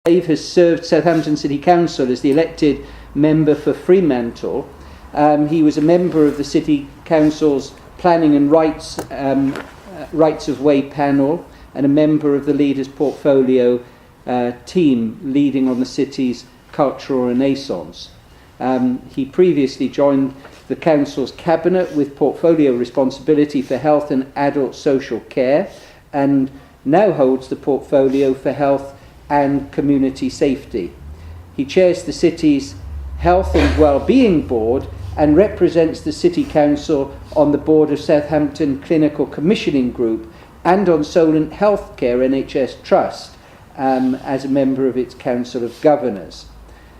Dave has served Southampton City Council as the elected member for Fremantle. He was a member of the City Council's Planning and Rights of Way panel and a member of the Leaders Portfolio team leading on the city's cultural renaissance. He previously joined the Council's Cabinet with portfolio responsibility for health and adult social care, and now holds the portfolio for health and community safety. He chairs the city's Health and Wellbeing Board and represents the City Council on the board of Southampton Clinical Commissioning Group and on Solent Healthcare NHS Trust as a member of its Council of Governors.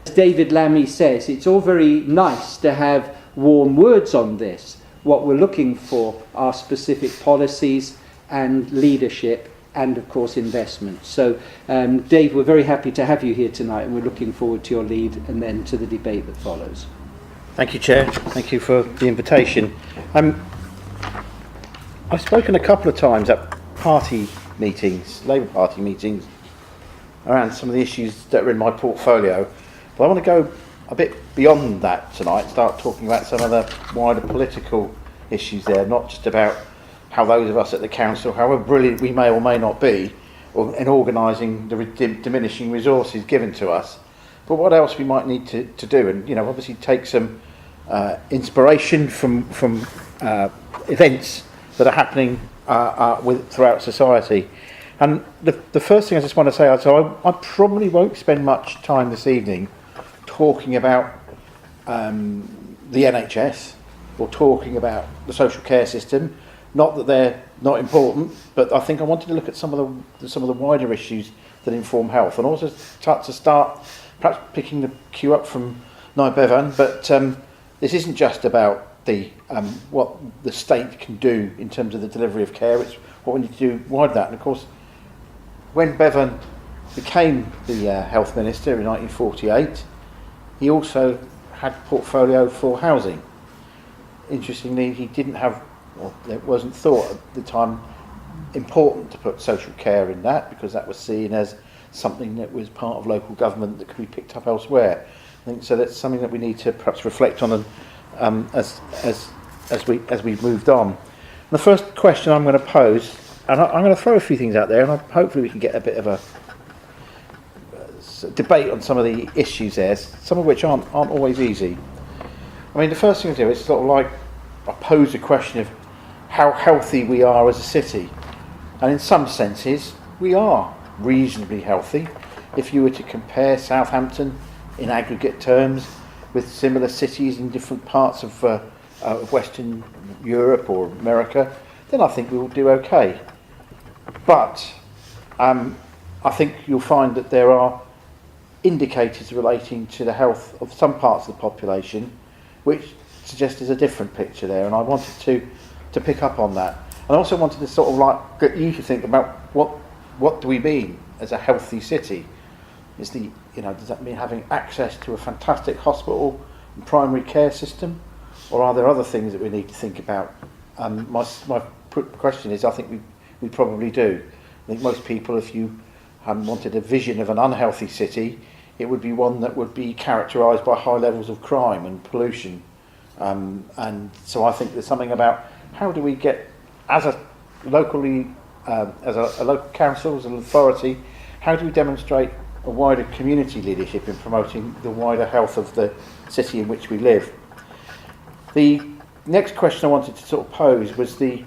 As David Lammy says, it's all very nice to have warm words on this. What we're looking for are specific policies and leadership and, of course, investment. So, Dave, we're very happy to have you here tonight, and we're looking forward to your lead and then to the debate that follows. Thank you, Chair. Thank you for the invitation. I've spoken a couple of times at party meetings, Labour Party meetings, around some of the issues that are in my portfolio. But I want to go a bit beyond that tonight, start talking about some of the wider political issues there, not just about how those of us at the council, however brilliant we may or may not be in organising the diminishing resources given to us, but what else we might need to do, and obviously take some inspiration from events that are happening throughout society. And the first thing I just want to say, I probably won't spend much time this evening talking about the NHS or talking about the social care system. Not that they're not important, but I think I wanted to look at some of the wider issues that inform health, and also to start perhaps picking the cue up from Nye Bevan. But this isn't just about the what the state can do in terms of the delivery of care. It's what we need to do wider that. And of course, when Bevan became the health minister in 1948, he also had a portfolio for housing. Interestingly, he didn't have, or it wasn't thought at the time important to put social care in that, because that was seen as something that was part of local government that could be picked up elsewhere. I think so. That's something that we need to perhaps reflect on as we've moved on. And the first question I'm going to pose, and I'm going to throw a few things out there, and hopefully we can get a bit of a debate on some of the issues there, some of which aren't always easy. I mean, the first thing to do is sort of like I pose the question of how healthy we are as a city, and in some senses we are reasonably healthy. If you were to compare Southampton in aggregate terms with similar cities in different parts of Western Europe or America, then I think we will do okay. But I think you'll find that there are indicators relating to the health of some parts of the population which suggest there's a different picture there, and I wanted to pick up on that. And I also wanted to sort of like get you to think about what do we mean as a healthy city? Does that mean having access to a fantastic hospital and primary care system, or are there other things that we need to think about? My question is, I think we probably do. I think most people, if you wanted a vision of an unhealthy city, it would be one that would be characterised by high levels of crime and pollution. And so I think there's something about how do we get, as a local council, as an authority, how do we demonstrate a wider community leadership in promoting the wider health of the city in which we live? The next question I wanted to sort of pose was in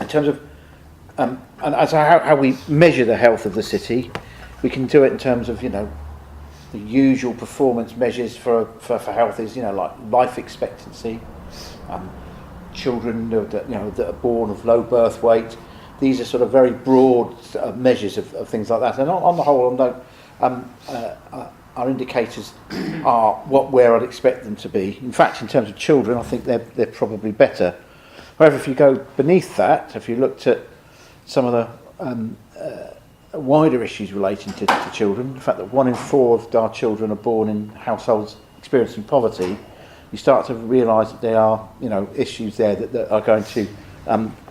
terms of and as how we measure the health of the city. We can do it in terms of the usual performance measures for health is like life expectancy, children that are born of low birth weight. These are sort of very broad measures of things like that. And on the whole, our indicators are where I'd expect them to be. In fact, in terms of children, I think they're probably better. However, if you go beneath that, if you looked at some of the wider issues relating to children, the fact that 1 in 4 of our children are born in households experiencing poverty, you start to realise that there are issues there that are going to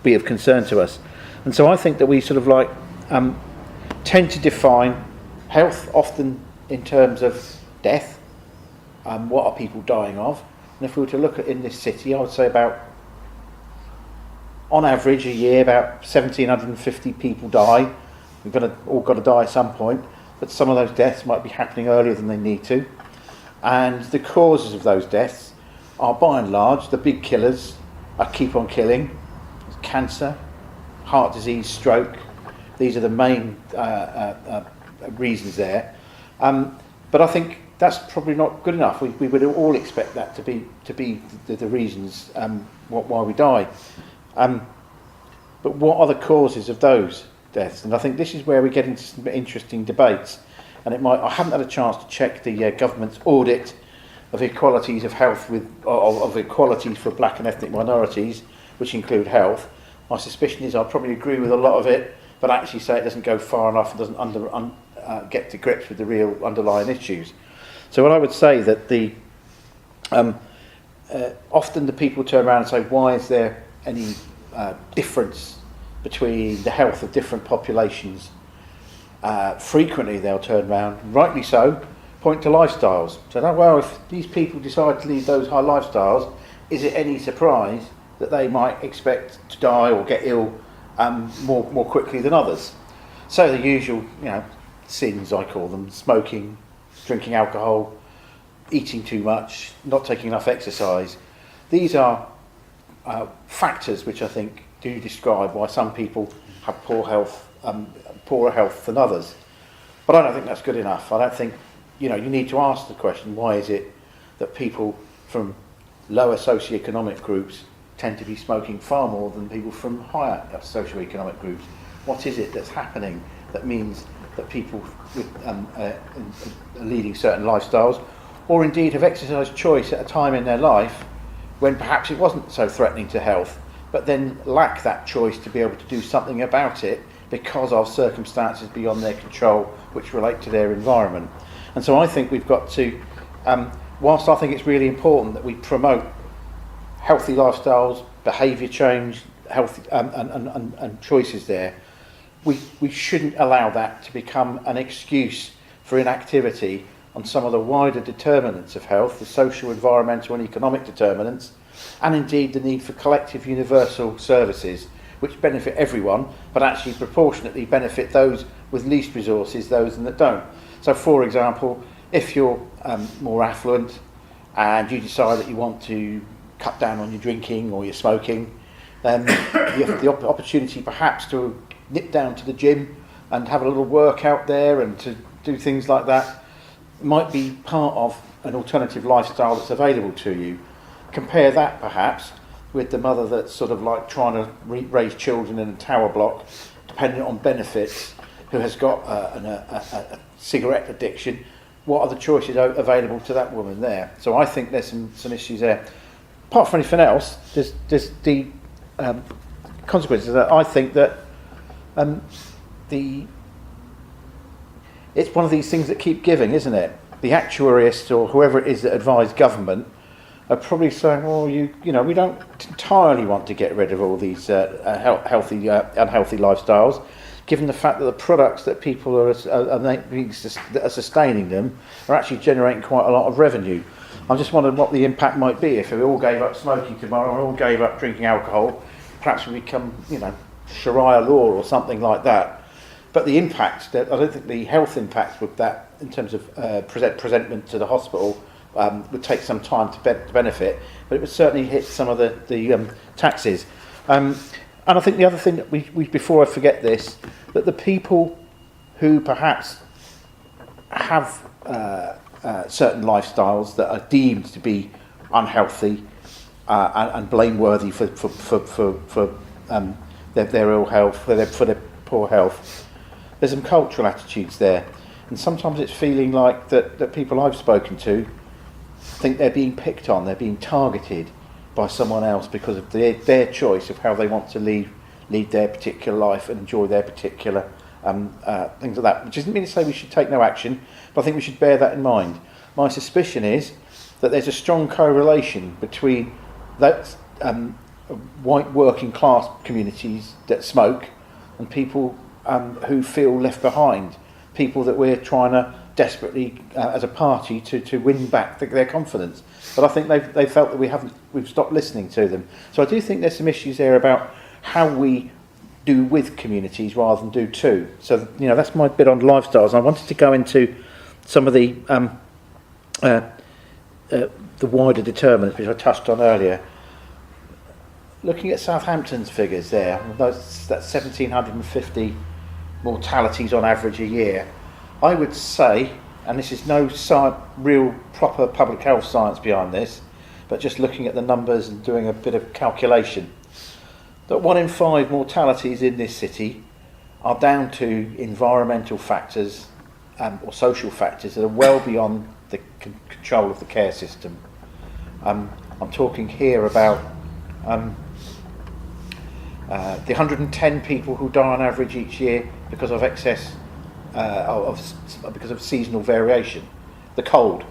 be of concern to us. And so I think that we sort of tend to define Health often in terms of death, what are people dying of? And if we were to look at in this city, I would say about, on average a year, about 1,750 people die. We've all got to die at some point, but some of those deaths might be happening earlier than they need to. And the causes of those deaths are, by and large, the big killers keep on killing. Cancer, heart disease, stroke. These are the main reasons there. But I think that's probably not good enough. We would all expect that to be the reasons why we die. But what are the causes of those deaths? And I think this is where we get into some interesting debates. And I haven't had a chance to check the government's audit of equalities of health of equalities for black and ethnic minorities, which include health. My suspicion is I'll probably agree with a lot of it, but actually say it doesn't go far enough and doesn't get to grips with the real underlying issues. So what I would say that often the people turn around and say, why is there any difference between the health of different populations? Frequently they'll turn around, rightly so, point to lifestyles. So, well, if these people decide to lead those high lifestyles, is it any surprise that they might expect to die or get ill more quickly than others? So the usual, sins, I call them: smoking, drinking alcohol, eating too much, not taking enough exercise. These are factors which I think do describe why some people have poorer health than others. But I don't think that's good enough. I don't think, you need to ask the question, why is it that people from lower socioeconomic groups tend to be smoking far more than people from higher socioeconomic groups? What is it that's happening that means that people with, are leading certain lifestyles, or indeed have exercised choice at a time in their life when perhaps it wasn't so threatening to health, but then lack that choice to be able to do something about it because of circumstances beyond their control which relate to their environment? And so I think we've got to, whilst I think it's really important that we promote healthy lifestyles, behaviour change, healthy and choices there, we shouldn't allow that to become an excuse for inactivity on some of the wider determinants of health, the social, environmental and economic determinants, and indeed the need for collective universal services which benefit everyone, but actually proportionately benefit those with least resources, those that don't. So, for example, if you're more affluent and you decide that you want to cut down on your drinking or your smoking, then you have the opportunity perhaps to nip down to the gym and have a little workout there and to do things like that. It might be part of an alternative lifestyle that's available to you. Compare that perhaps with the mother that's sort of like trying to raise children in a tower block, dependent on benefits, who has got a cigarette addiction. What are the choices available to that woman there? So I think there's some issues there. Apart from anything else, there's the consequences that I think that it's one of these things that keep giving, isn't it? The actuarists or whoever it is that advise government are probably saying, well, we don't entirely want to get rid of all these unhealthy lifestyles, given the fact that the products that people that are sustaining them are actually generating quite a lot of revenue. I'm just wondering what the impact might be if we all gave up smoking tomorrow and all gave up drinking alcohol. Perhaps we become, Sharia law or something like that. But the impact, I don't think the health impact with that, in terms of presentment to the hospital, would take some time to benefit, but it would certainly hit some of the taxes. And I think the other thing that we before I forget this, that the people who perhaps have certain lifestyles that are deemed to be unhealthy and blameworthy for their ill health, for their poor health, there's some cultural attitudes there, and sometimes it's feeling like that people I've spoken to think they're being picked on, they're being targeted by someone else because of their choice of how they want to lead their particular life and enjoy their particular things like that. Which doesn't mean to say we should take no action, but I think we should bear that in mind. My suspicion is that there's a strong correlation between that white working class communities that smoke and people who feel left behind, people that we're trying to desperately, as a party, to win back their confidence. But I think they felt that we've stopped listening to them. So I do think there's some issues there about how we do with communities rather than do to. So that's my bit on lifestyles. I wanted to go into some of the wider determinants which I touched on earlier. Looking at Southampton's figures there, that's 1,750 mortalities on average a year. I would say, and this is no real proper public health science behind this, but just looking at the numbers and doing a bit of calculation, that 1 in 5 mortalities in this city are down to environmental factors or social factors that are well beyond the control of the care system. I'm talking here about the 110 people who die on average each year because of excess, because of seasonal variation. The cold,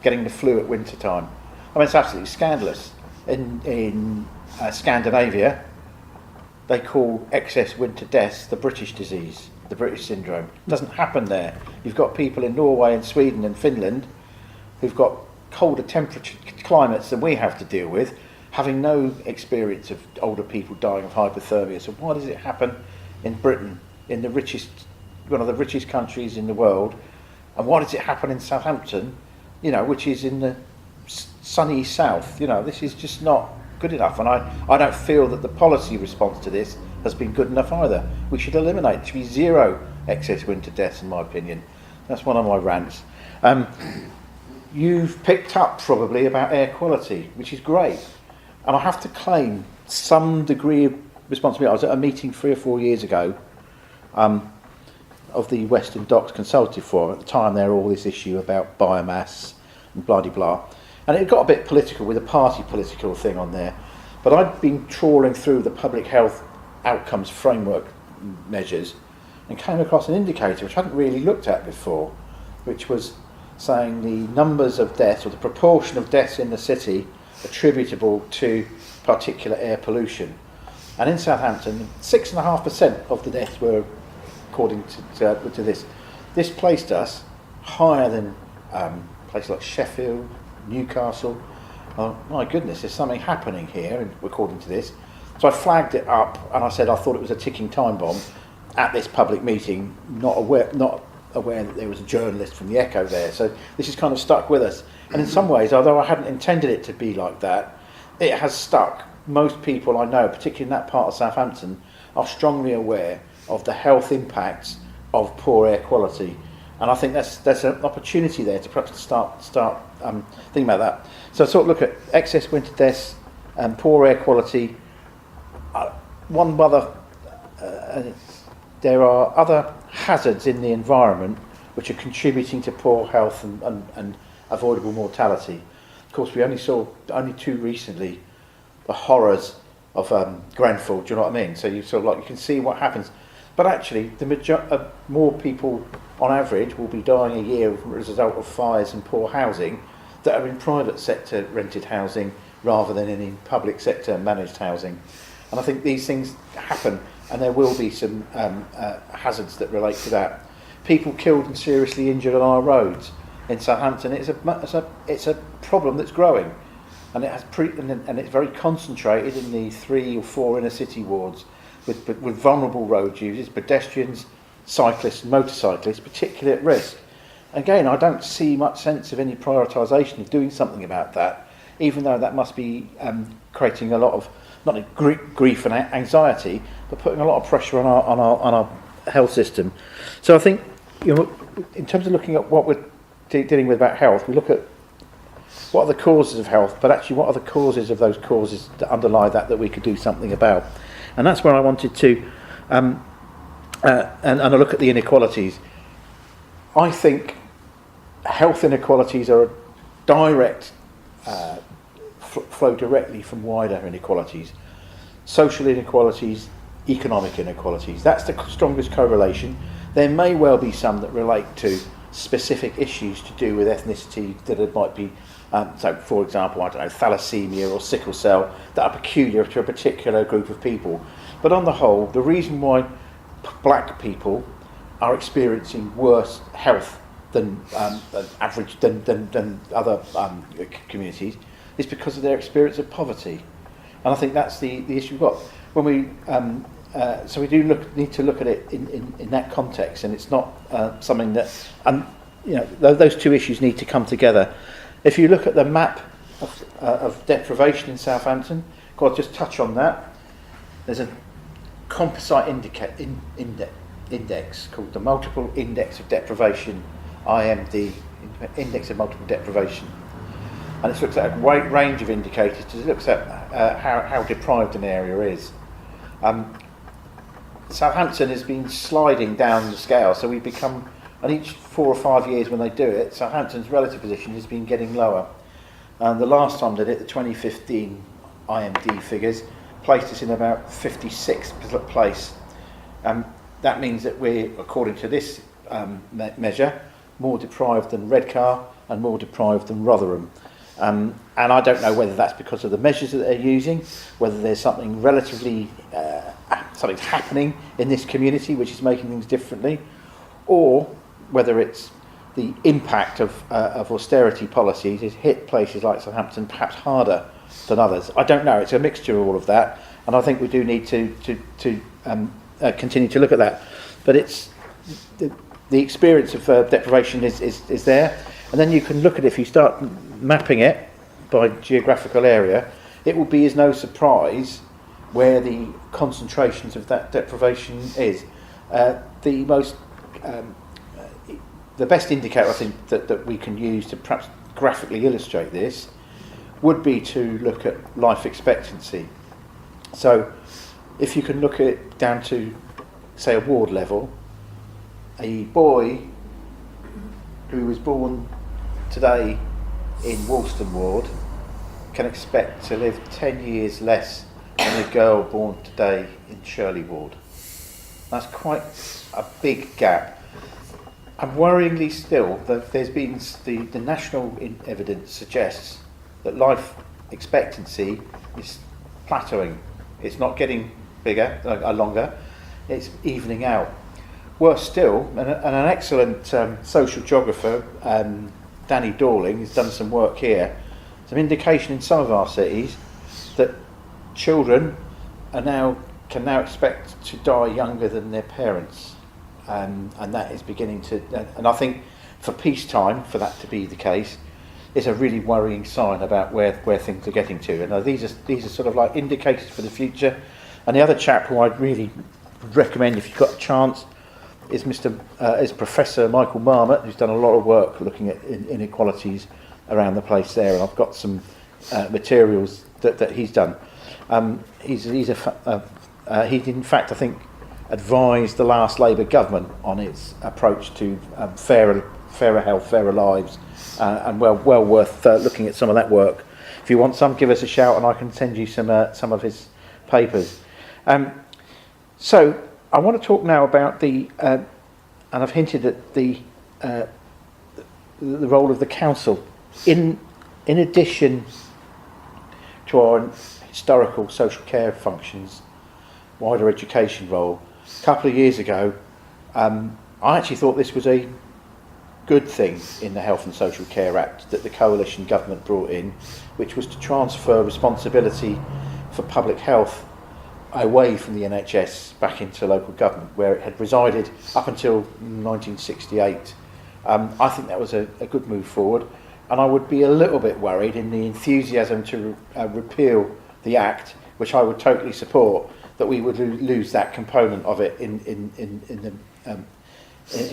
getting the flu at winter time. I mean, it's absolutely scandalous. In Scandinavia, they call excess winter deaths the British disease, the British syndrome. It doesn't happen there. You've got people in Norway and Sweden and Finland who've got colder temperature climates than we have to deal with, having no experience of older people dying of hypothermia. So why does it happen in Britain, in one of the richest countries in the world, and why does it happen in Southampton, which is in the sunny south? This is just not good enough, and I don't feel that the policy response to this has been good enough either. We should eliminate, there should be 0 excess winter deaths, in my opinion. That's one of my rants. You've picked up probably about air quality, which is great. And I have to claim some degree of responsibility. I was at a meeting 3 or 4 years ago of the Western Docks Consultative Forum. At the time, there was all this issue about biomass and blah-de-blah. And it got a bit political with a party political thing on there. But I'd been trawling through the public health outcomes framework measures and came across an indicator which I hadn't really looked at before, which was saying the numbers of deaths, or the proportion of deaths in the city attributable to particulate air pollution. And in Southampton, 6.5% of the deaths were, according to this. This placed us higher than places like Sheffield, Newcastle. Oh, my goodness, there's something happening here, according to this. So I flagged it up, and I said I thought it was a ticking time bomb at this public meeting, not aware that there was a journalist from the Echo there. So this has kind of stuck with us. And in some ways, although I hadn't intended it to be like that, it has stuck. Most people I know, particularly in that part of Southampton, are strongly aware of the health impacts of poor air quality. And I think there's an opportunity there to perhaps start thinking about that. So I sort of look at excess winter deaths and poor air quality. There are other hazards in the environment which are contributing to poor health and avoidable mortality. Of course, we only saw too recently the horrors of Grenfell. Do you know what I mean? So you can see what happens. But actually, more people on average will be dying a year as a result of fires and poor housing that are in private sector rented housing rather than in public sector managed housing. And I think these things happen, and there will be some hazards that relate to that. People killed and seriously injured on our roads in Southampton. It's a problem that's growing, and and it's very concentrated in the 3 or 4 inner city wards with vulnerable road users, pedestrians, cyclists, and motorcyclists, particularly at risk. Again, I don't see much sense of any prioritisation of doing something about that, even though that must be creating a lot of not grief and anxiety, but putting a lot of pressure on our health system. So I think, in terms of looking at what we're dealing with about health, we look at what are the causes of health, but actually what are the causes of those causes that underlie that we could do something about. And that's where I wanted to, and I look at the inequalities. I think health inequalities are a direct flow directly from wider inequalities. Social inequalities, economic inequalities. That's the strongest correlation. There may well be some that relate to specific issues to do with ethnicity that it might be, so for example, thalassemia or sickle cell, that are peculiar to a particular group of people. But on the whole, the reason why black people are experiencing worse health than average than other communities is because of their experience of poverty, and I think that's the issue we've got when we. So we do need to look at it in that context, and it's not something that, those two issues need to come together. If you look at the map of deprivation in Southampton, I'll just touch on that. There's a composite index called the Multiple Index of Deprivation, IMD, Index of Multiple Deprivation, and it looks at a wide range of indicators. It looks at how deprived an area is. Southampton has been sliding down the scale, so we've become, and each 4 or 5 years when they do it, Southampton's relative position has been getting lower. And the last time they did it, the 2015 IMD figures placed us in about 56th place. That means that we're, according to this measure, more deprived than Redcar and more deprived than Rotherham. And I don't know whether that's because of the measures that they're using, whether there's something relatively, something's happening in this community which is making things differently, or whether it's the impact of austerity policies has hit places like Southampton perhaps harder than others. I don't know. It's a mixture of all of that, and I think we do need to continue to look at that. But it's the experience of deprivation is there, and then you can look at it. If you start mapping it by geographical area, it will be as no surprise where the concentrations of that deprivation is. The best indicator, I think, that we can use to perhaps graphically illustrate this would be to look at life expectancy. So if you can look at it down to, say, a ward level, a boy who was born today in Woolston Ward can expect to live 10 years less than a girl born today in Shirley Ward. That's quite a big gap. And worryingly still, that there's been the national evidence suggests that life expectancy is plateauing. It's not getting bigger, longer. It's evening out. Worse still, and an excellent social geographer, Danny Dorling, has done some work here. Some indication in some of our cities that children can now expect to die younger than their parents. And that is beginning to, and I think for peacetime, for that to be the case, is a really worrying sign about where things are getting to. And these are sort of like indicators for the future. And the other chap who I'd really recommend, if you've got a chance, is Professor Michael Marmot, who's done a lot of work looking at inequalities around the place there. And I've got some materials that he's done. He did, in fact, I think, advised the last Labour government on its approach to fairer health, fairer lives, and well worth looking at some of that work. If you want some, give us a shout, and I can send you some of his papers. So I want to talk now about and I've hinted at the role of the council in addition to our historical social care functions, wider education role. A couple of years ago, I actually thought this was a good thing in the Health and Social Care Act that the coalition government brought in, which was to transfer responsibility for public health away from the NHS back into local government, where it had resided up until 1968. I think that was a good move forward, and I would be a little bit worried in the enthusiasm to repeal the Act, which I would totally support, that we would lose that component of it in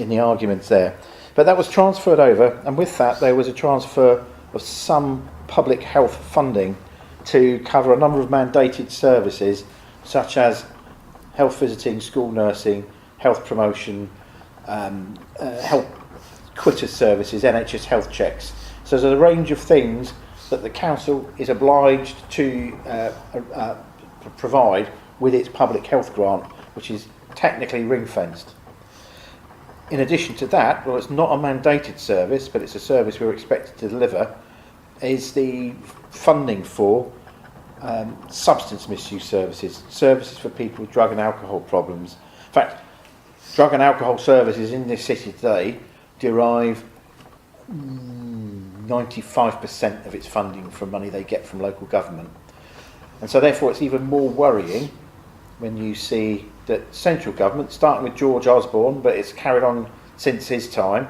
the arguments there. But that was transferred over, and with that there was a transfer of some public health funding to cover a number of mandated services, such as health visiting, school nursing, health promotion, health quitter services, NHS health checks. So there's a range of things that the council is obliged to provide with its public health grant, which is technically ring-fenced. In addition to that, well, it's not a mandated service, but it's a service we're expected to deliver, is the funding for substance misuse services for people with drug and alcohol problems. In fact, drug and alcohol services in this city today derive 95% of its funding from money they get from local government. And so therefore it's even more worrying when you see that central government, starting with George Osborne, but it's carried on since his time,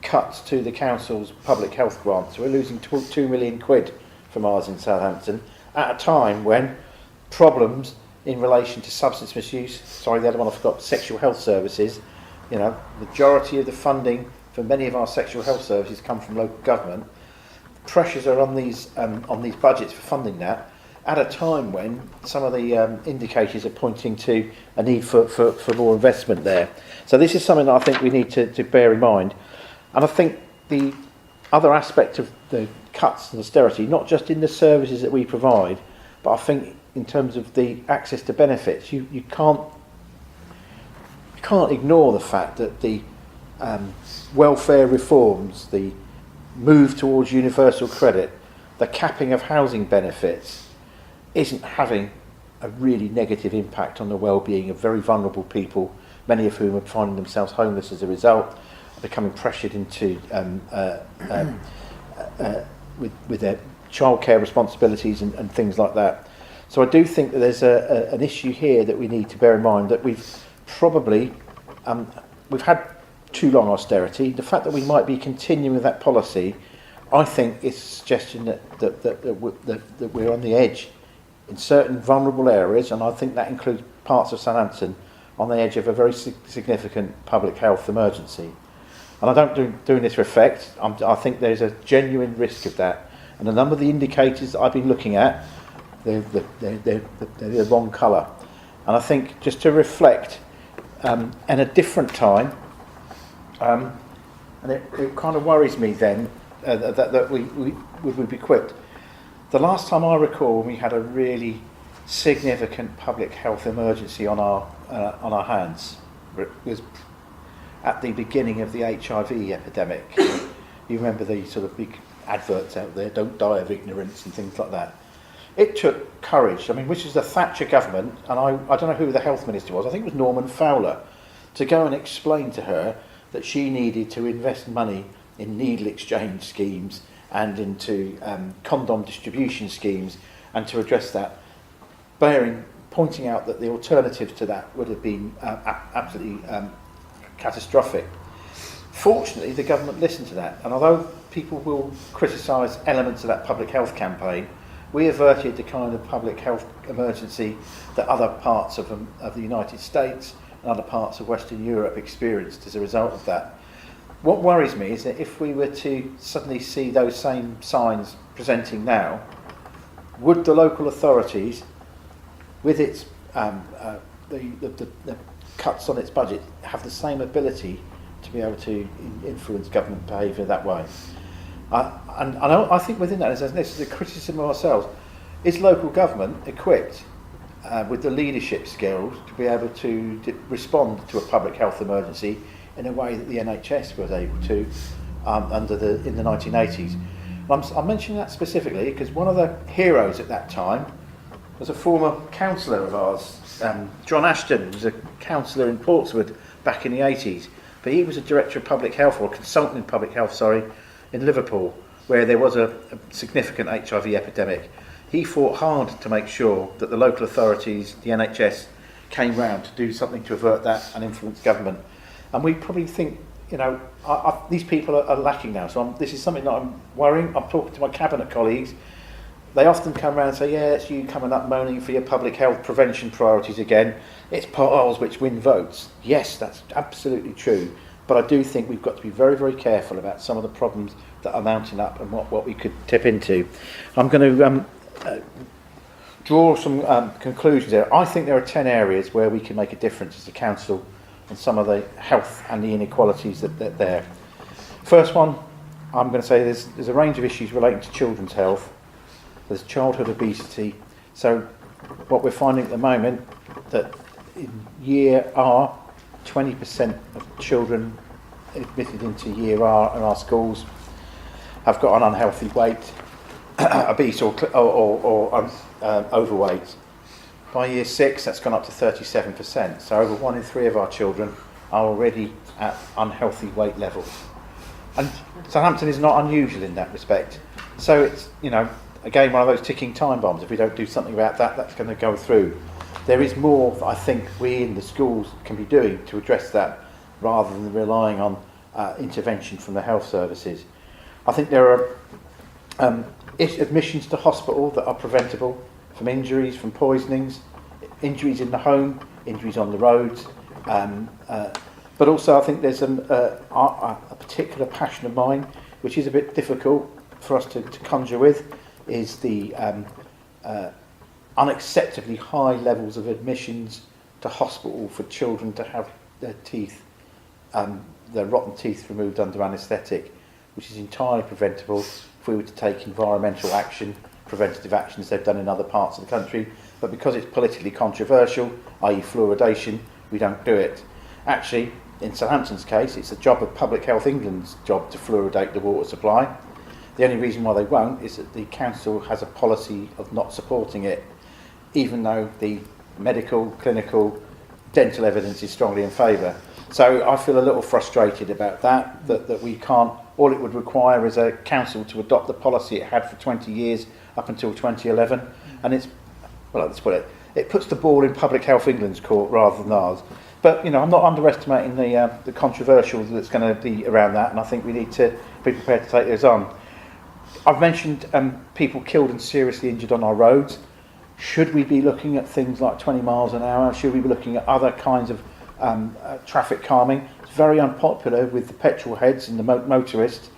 cuts to the council's public health grants. So we're losing £2 million from ours in Southampton at a time when problems in relation to substance misuse, the other one I forgot, sexual health services, majority of the funding for many of our sexual health services come from local government. Pressures are on these budgets for funding that at a time when some of the indicators are pointing to a need for more investment there. So this is something that I think we need to bear in mind. And I think the other aspect of the cuts and austerity, not just in the services that we provide, but I think in terms of the access to benefits, you can't ignore the fact that the welfare reforms, the move towards universal credit, the capping of housing benefits isn't having a really negative impact on the well-being of very vulnerable people, many of whom are finding themselves homeless as a result, becoming pressured into with their childcare responsibilities and things like that. So I do think that there's an issue here that we need to bear in mind, that we've probably we've had too long austerity. The fact that we might be continuing with that policy, I think, is a suggestion that we're on the edge in certain vulnerable areas, and I think that includes parts of Southampton, on the edge of a very significant public health emergency. And I don't doing this for effect. I think there's a genuine risk of that. And a number of the indicators that I've been looking at, they're the wrong colour. And I think just to reflect, in a different time, and it kind of worries me then that we would be equipped. The last time I recall, we had a really significant public health emergency on our hands. It was at the beginning of the HIV epidemic. You remember the sort of big adverts out there, "Don't die of ignorance" and things like that. It took courage, which is the Thatcher government, and I don't know who the health minister was, I think it was Norman Fowler, to go and explain to her that she needed to invest money in needle exchange schemes and into condom distribution schemes, and to address that, pointing out that the alternative to that would have been absolutely catastrophic. Fortunately, the government listened to that, and although people will criticise elements of that public health campaign, we averted the kind of public health emergency that other parts of the United States and other parts of Western Europe experienced as a result of that. What worries me is that if we were to suddenly see those same signs presenting now, would the local authorities, with its the cuts on its budget, have the same ability to be able to influence government behaviour that way? And I think within that, this is a criticism of ourselves. Is local government equipped with the leadership skills to be able to respond to a public health emergency in a way that the NHS was able to in the 1980s? I'm mentioning that specifically because one of the heroes at that time was a former councillor of ours, John Ashton, was a councillor in Portswood back in the 80s, but he was a director of public health, or a consultant in public health, in Liverpool, where there was a significant HIV epidemic. He fought hard to make sure that the local authorities, the NHS, came round to do something to avert that and influence government. And we probably think, these people are lacking now. So this is something that I'm worrying. I'm talking to my cabinet colleagues. They often come around and say, yeah, it's you coming up moaning for your public health prevention priorities again. It's potholes which win votes. Yes, that's absolutely true. But I do think we've got to be very, very careful about some of the problems that are mounting up and what we could tip into. I'm going to draw some conclusions there. I think there are 10 areas where we can make a difference as a council on some of the health and the inequalities that are there. First one, I'm going to say there's a range of issues relating to children's health. There's childhood obesity. So what we're finding at the moment, that in year R, 20% of children admitted into year R in our schools have got an unhealthy weight, obese or overweight. By year 6, that's gone up to 37%. So over 1 in 3 of our children are already at unhealthy weight levels. And Southampton is not unusual in that respect. So it's, again, one of those ticking time bombs. If we don't do something about that, that's going to go through. There is more that I think we in the schools can be doing to address that, rather than relying on intervention from the health services. I think there are admissions to hospital that are preventable from injuries, from poisonings, injuries in the home, injuries on the roads. But also I think there's a particular passion of mine, which is a bit difficult for us to conjure with, is the unacceptably high levels of admissions to hospital for children to have their teeth, their rotten teeth removed under anaesthetic, which is entirely preventable if we were to take environmental action, preventative actions they've done in other parts of the country. But because it's politically controversial, i.e. fluoridation, we don't do it. Actually, in Southampton's case, it's the job of Public Health England's job to fluoridate the water supply. The only reason why they won't is that the council has a policy of not supporting it, even though the medical, clinical, dental evidence is strongly in favour. So I feel a little frustrated about that we can't. All it would require is a council to adopt the policy it had for 20 years up until 2011, and let's put it, it puts the ball in Public Health England's court rather than ours. But I'm not underestimating the controversial that's going to be around that, and I think we need to be prepared to take those on. I've mentioned people killed and seriously injured on our roads. Should we be looking at things like 20 miles an hour? Should we be looking at other kinds of traffic calming? It's very unpopular with the petrol heads and the motorists,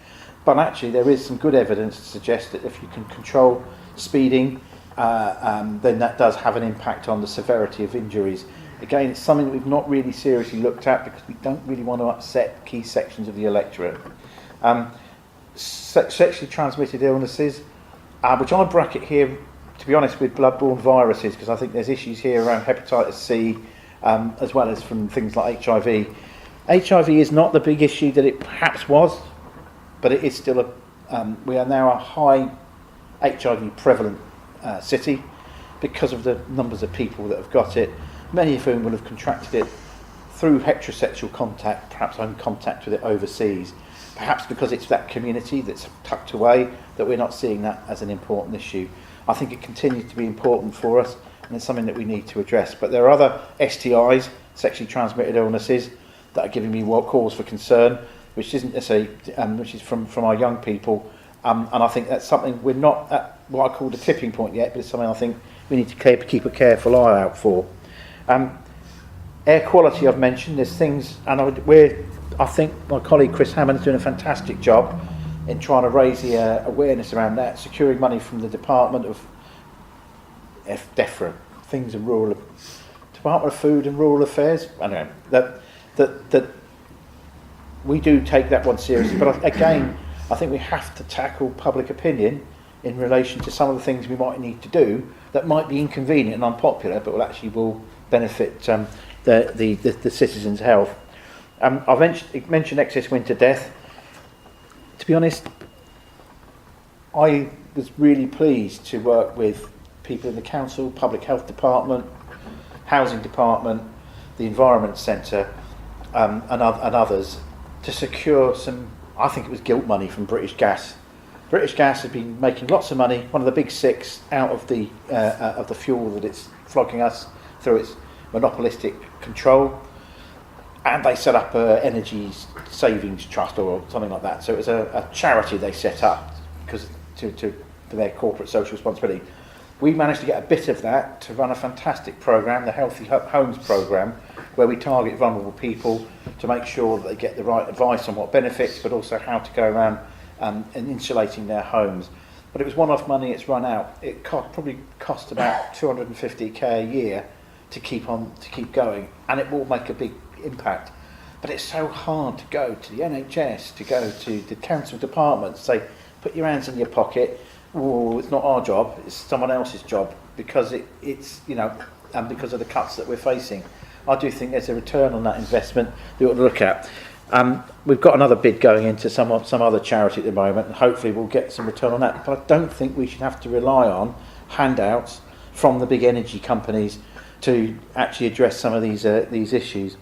but actually there is some good evidence to suggest that if you can control speeding, then that does have an impact on the severity of injuries. Again, it's something that we've not really seriously looked at because we don't really want to upset key sections of the electorate. Sexually transmitted illnesses, which I bracket here, to be honest, with bloodborne viruses, because I think there's issues here around hepatitis C, as well as from things like HIV. HIV is not the big issue that it perhaps was, but it is still we are now a high HIV prevalent city because of the numbers of people that have got it, many of whom will have contracted it through heterosexual contact, perhaps in contact with it overseas. Perhaps because it's that community that's tucked away that we're not seeing that as an important issue. I think it continues to be important for us, and it's something that we need to address. But there are other STIs, sexually transmitted illnesses, that are giving me cause for concern, which isn't necessarily, which is from our young people, and I think that's something we're not at what I call the tipping point yet, but it's something I think we need to keep a careful eye out for. Air quality I've mentioned, there's things, and I think my colleague Chris Hammond's doing a fantastic job in trying to raise the awareness around that, securing money from the Department of DEFRA, things in rural, Department of Food and Rural Affairs. I don't know that we do take that one seriously, but again, I think we have to tackle public opinion in relation to some of the things we might need to do that might be inconvenient and unpopular, but will benefit the citizens' health. I've mentioned excess winter death. To be honest, I was really pleased to work with people in the council, public health department, housing department, the environment centre, and others to secure some, I think it was gilt money from British Gas. British Gas has been making lots of money, one of the big six, out of the fuel that it's flogging us through its monopolistic control. And they set up an energy savings trust or something like that. So it was a charity they set up because to their corporate social responsibility. We managed to get a bit of that to run a fantastic programme, the Healthy Homes programme, where we target vulnerable people to make sure that they get the right advice on what benefits, but also how to go around and insulating their homes. But it was one-off money, it's run out. It probably cost about 250k a year to keep going, and it will make a big impact. But it's so hard to go to the NHS, to go to the council departments, say, put your hands in your pocket. Oh, it's not our job, it's someone else's job, because it's and because of the cuts that we're facing. I do think there's a return on that investment that we ought to look at. We've got another bid going into some other charity at the moment, and hopefully we'll get some return on that. But I don't think we should have to rely on handouts from the big energy companies to actually address some of these issues.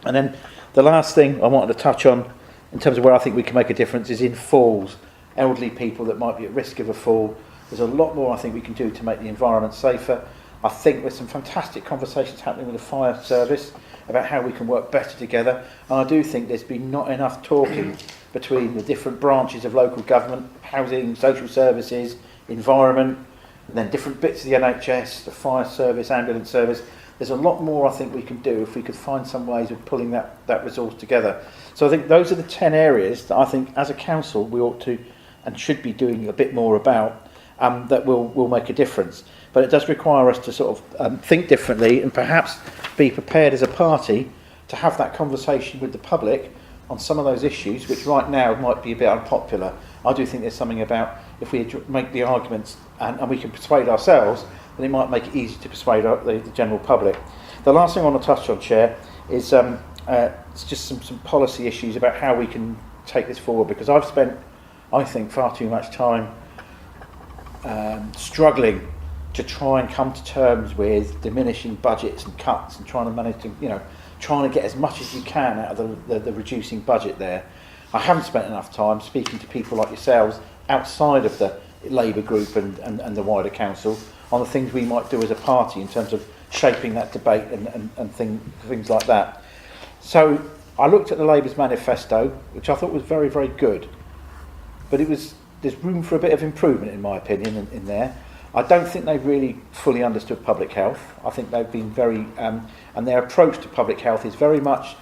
And then The last thing I wanted to touch on, in terms of where I think we can make a difference, is in falls. Elderly people that might be at risk of a fall. There's a lot more I think we can do to make the environment safer. I think there's some fantastic conversations happening with the fire service about how we can work better together. And I do think there's been not enough talking between the different branches of local government, housing, social services, environment, and then different bits of the NHS, the fire service, ambulance service. There's a lot more I think we can do if we could find some ways of pulling that resource together. So I think those are the 10 areas that I think as a council we ought to and should be doing a bit more about, that will make a difference. But it does require us to sort of think differently and perhaps be prepared as a party to have that conversation with the public on some of those issues, which right now might be a bit unpopular. I do think there's something about, if we make the arguments and we can persuade ourselves, then it might make it easy to persuade the general public. The last thing I want to touch on, Chair, is it's just some policy issues about how we can take this forward, because I've spent, I think, far too much time struggling to try and come to terms with diminishing budgets and cuts and trying to manage to, trying to get as much as you can out of the reducing budget there. I haven't spent enough time speaking to people like yourselves outside of the Labour group and the wider council on the things we might do as a party in terms of shaping that debate and things like that. So I looked at the Labour's manifesto, which I thought was very, very good, but there's room for a bit of improvement, in my opinion, in there. I don't think they've really fully understood public health. I think they've been very, and their approach to public health is very much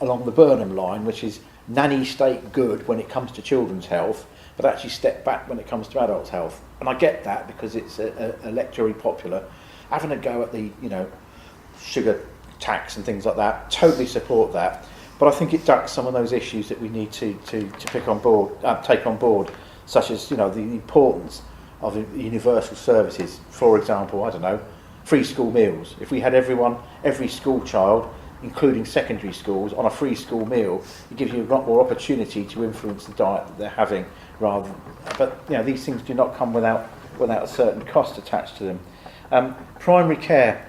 along the Burnham line, which is nanny state good when it comes to children's health, but actually step back when it comes to adults' health. And I get that because it's electorally popular. Having a go at the, sugar tax and things like that, totally support that. But I think it ducks some of those issues that we need to take on board, such as, the importance of universal services. For example, I don't know, free school meals. If we had every school child, including secondary schools, on a free school meal, it gives you a lot more opportunity to influence the diet that they're having. But these things do not come without a certain cost attached to them. Primary care.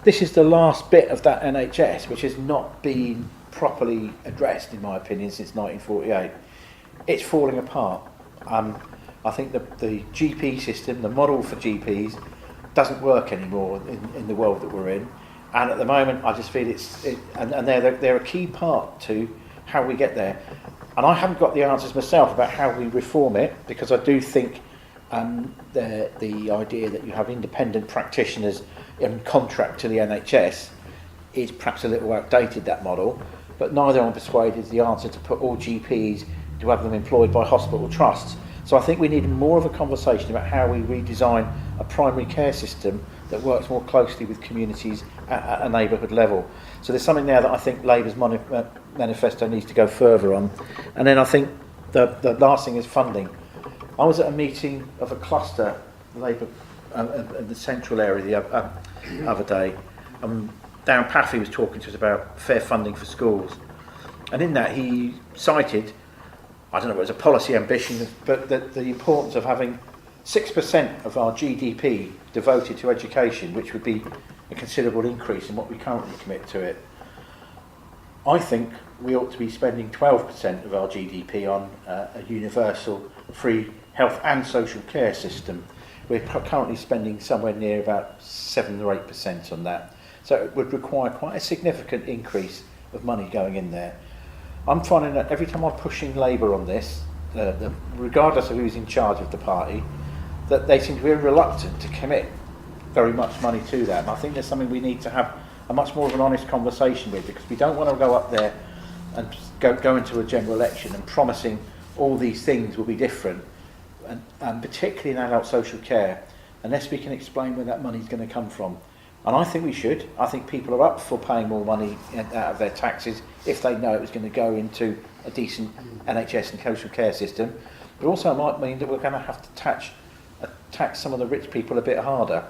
This is the last bit of that NHS which has not been properly addressed, in my opinion, since 1948. It's falling apart. I think the GP system, the model for GPs, doesn't work anymore in the world that we're in. And at the moment, I just feel and they're a key part to how we get there. And I haven't got the answers myself about how we reform it, because I do think the idea that you have independent practitioners in contract to the NHS is perhaps a little outdated, that model. But neither I'm persuaded is the answer to put all GPs, to have them employed by hospital trusts. So I think we need more of a conversation about how we redesign a primary care system that works more closely with communities at a neighbourhood level. So there's something there that I think Labour's manifesto needs to go further on. And then I think the last thing is funding. I was at a meeting of a cluster, Labour, in the central area the other day. Darren Paffy was talking to us about fair funding for schools. And in that he cited, I don't know if it was a policy ambition, but the importance of having 6% of our GDP devoted to education, which would be a considerable increase in what we currently commit to it. I think we ought to be spending 12% of our GDP on a universal free health and social care system. We're currently spending somewhere near about 7 or 8% on that. So it would require quite a significant increase of money going in there. I'm finding that every time I'm pushing Labour on this, regardless of who's in charge of the party, that they seem to be reluctant to commit very much money to that. And I think there's something we need to have a much more of an honest conversation with, because we don't want to go up there and go into a general election and promising all these things will be different, and particularly in adult social care, unless we can explain where that money's going to come from. And I think we should. I think people are up for paying more money out of their taxes if they know it was going to go into a decent NHS and social care system. But also it might mean that we're going to have to tax some of the rich people a bit harder.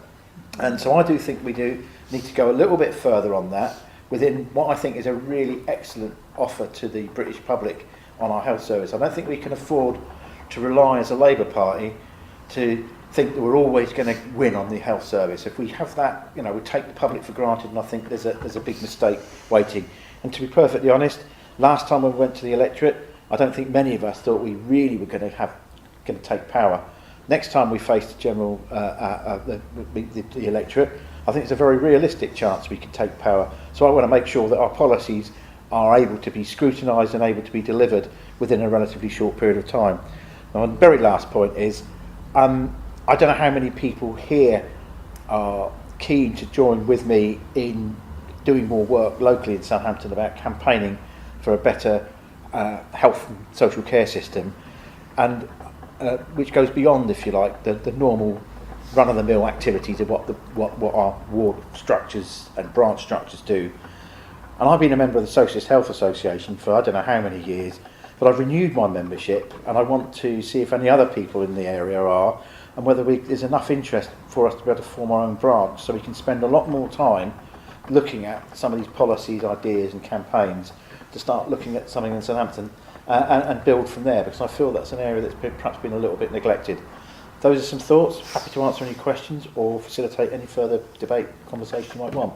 And so I do think we do need to go a little bit further on that within what I think is a really excellent offer to the British public on our health service. I don't think we can afford to rely as a Labour Party to think that we're always going to win on the health service. If we have that, we take the public for granted, and I think there's a big mistake waiting. And to be perfectly honest, last time we went to the electorate, I don't think many of us thought we really were going to take power. Next time we face the general the electorate, I think it's a very realistic chance we could take power. So I want to make sure that our policies are able to be scrutinised and able to be delivered within a relatively short period of time. Now, the very last point is, I don't know how many people here are keen to join with me in doing more work locally in Southampton about campaigning for a better health and social care system, and which goes beyond, if you like, the normal run-of-the-mill activities of what our ward structures and branch structures do. And I've been a member of the Socialist Health Association for I don't know how many years, but I've renewed my membership, and I want to see if any other people in the area are, and whether there's enough interest for us to be able to form our own branch, so we can spend a lot more time looking at some of these policies, ideas and campaigns to start looking at something in Southampton and build from there, because I feel that's an area that's perhaps been a little bit neglected. Those are some thoughts. Happy to answer any questions or facilitate any further debate, conversation you might want.